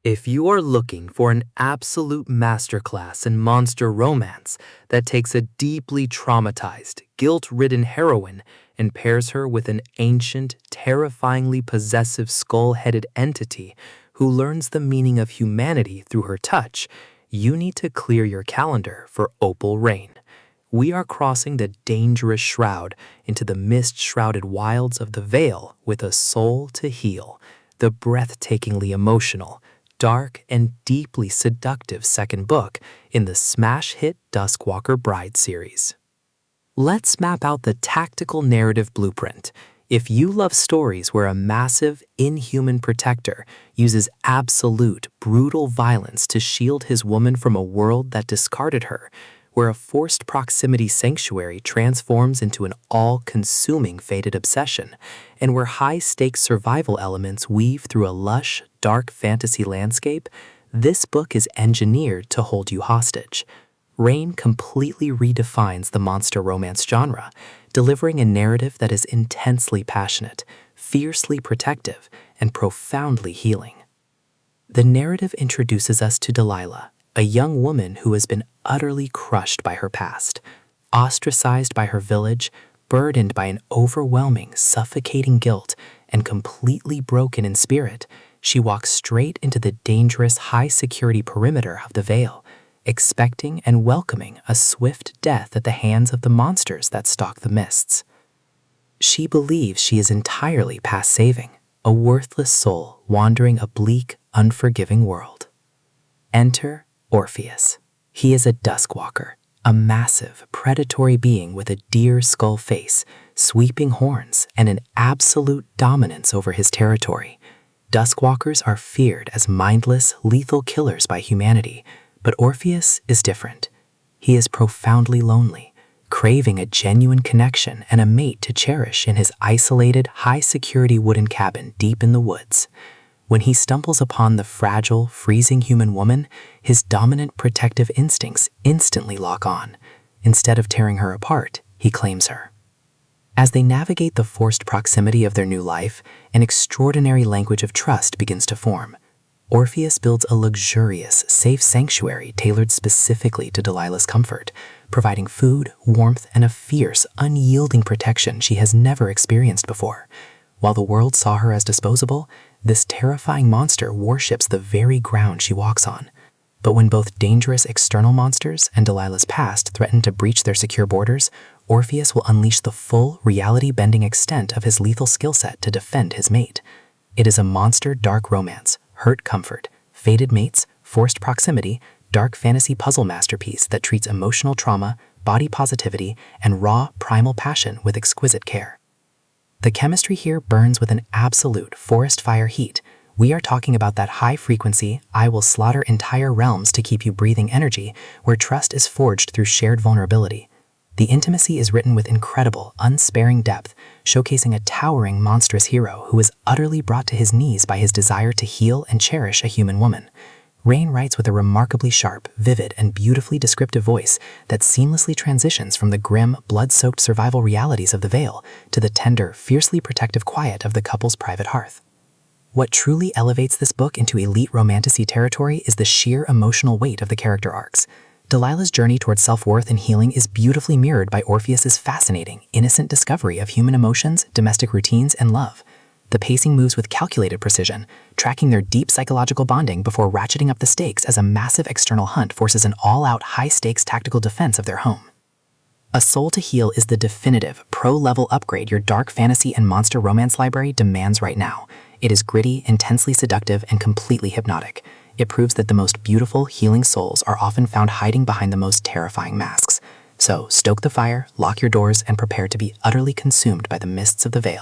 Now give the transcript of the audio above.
If you are looking for an absolute masterclass in monster romance that takes a deeply traumatized, guilt-ridden heroine and pairs her with an ancient, terrifyingly possessive skull-headed entity who learns the meaning of humanity through her touch, you need to clear your calendar for Opal Reyne. We are crossing the dangerous shroud into the mist-shrouded wilds of the Vale with a soul to heal, the breathtakingly emotional, dark, and deeply seductive second book in the smash hit Duskwalker Brides series. Let's map out the tactical narrative blueprint. If you love stories where a massive, inhuman protector uses absolute, brutal violence to shield his woman from a world that discarded her, where a forced proximity sanctuary transforms into an all-consuming fated obsession, and where high-stakes survival elements weave through a lush, dark fantasy landscape, this book is engineered to hold you hostage. Reyne completely redefines the monster romance genre, delivering a narrative that is intensely passionate, fiercely protective, and profoundly healing. The narrative introduces us to Delilah, a young woman who has been utterly crushed by her past. Ostracized by her village, burdened by an overwhelming, suffocating guilt, and completely broken in spirit, she walks straight into the dangerous high-security perimeter of the Vale, expecting and welcoming a swift death at the hands of the monsters that stalk the mists. She believes she is entirely past saving, a worthless soul wandering a bleak, unforgiving world. Enter Orpheus. He is a Duskwalker, a massive, predatory being with a deer skull face, sweeping horns, and an absolute dominance over his territory. Duskwalkers are feared as mindless, lethal killers by humanity, but Orpheus is different. He is profoundly lonely, craving a genuine connection and a mate to cherish in his isolated, high-security wooden cabin deep in the woods. When he stumbles upon the fragile, freezing human woman, his dominant protective instincts instantly lock on. Instead of tearing her apart, he claims her. As they navigate the forced proximity of their new life, an extraordinary language of trust begins to form. Orpheus builds a luxurious, safe sanctuary tailored specifically to Delilah's comfort, providing food, warmth, and a fierce, unyielding protection she has never experienced before. While the world saw her as disposable, this terrifying monster worships the very ground she walks on. But when both dangerous external monsters and Delilah's past threaten to breach their secure borders, Orpheus will unleash the full, reality-bending extent of his lethal skill set to defend his mate. It is a monster dark romance, hurt comfort, fated mates, forced proximity, dark fantasy puzzle masterpiece that treats emotional trauma, body positivity, and raw, primal passion with exquisite care. The chemistry here burns with an absolute forest fire heat. We are talking about that high-frequency, I will slaughter entire realms to keep you breathing energy, where trust is forged through shared vulnerability. The intimacy is written with incredible, unsparing depth, showcasing a towering, monstrous hero who is utterly brought to his knees by his desire to heal and cherish a human woman. Reyne writes with a remarkably sharp, vivid, and beautifully descriptive voice that seamlessly transitions from the grim, blood-soaked survival realities of the Vale to the tender, fiercely protective quiet of the couple's private hearth. What truly elevates this book into elite romantasy territory is the sheer emotional weight of the character arcs. Delilah's journey towards self-worth and healing is beautifully mirrored by Orpheus's fascinating, innocent discovery of human emotions, domestic routines, and love. The pacing moves with calculated precision, tracking their deep psychological bonding before ratcheting up the stakes as a massive external hunt forces an all-out high-stakes tactical defense of their home. A Soul to Heal is the definitive, pro-level upgrade your dark fantasy and monster romance library demands right now. It is gritty, intensely seductive, and completely hypnotic. It proves that the most beautiful, healing souls are often found hiding behind the most terrifying masks. So, stoke the fire, lock your doors, and prepare to be utterly consumed by the mists of the Vale.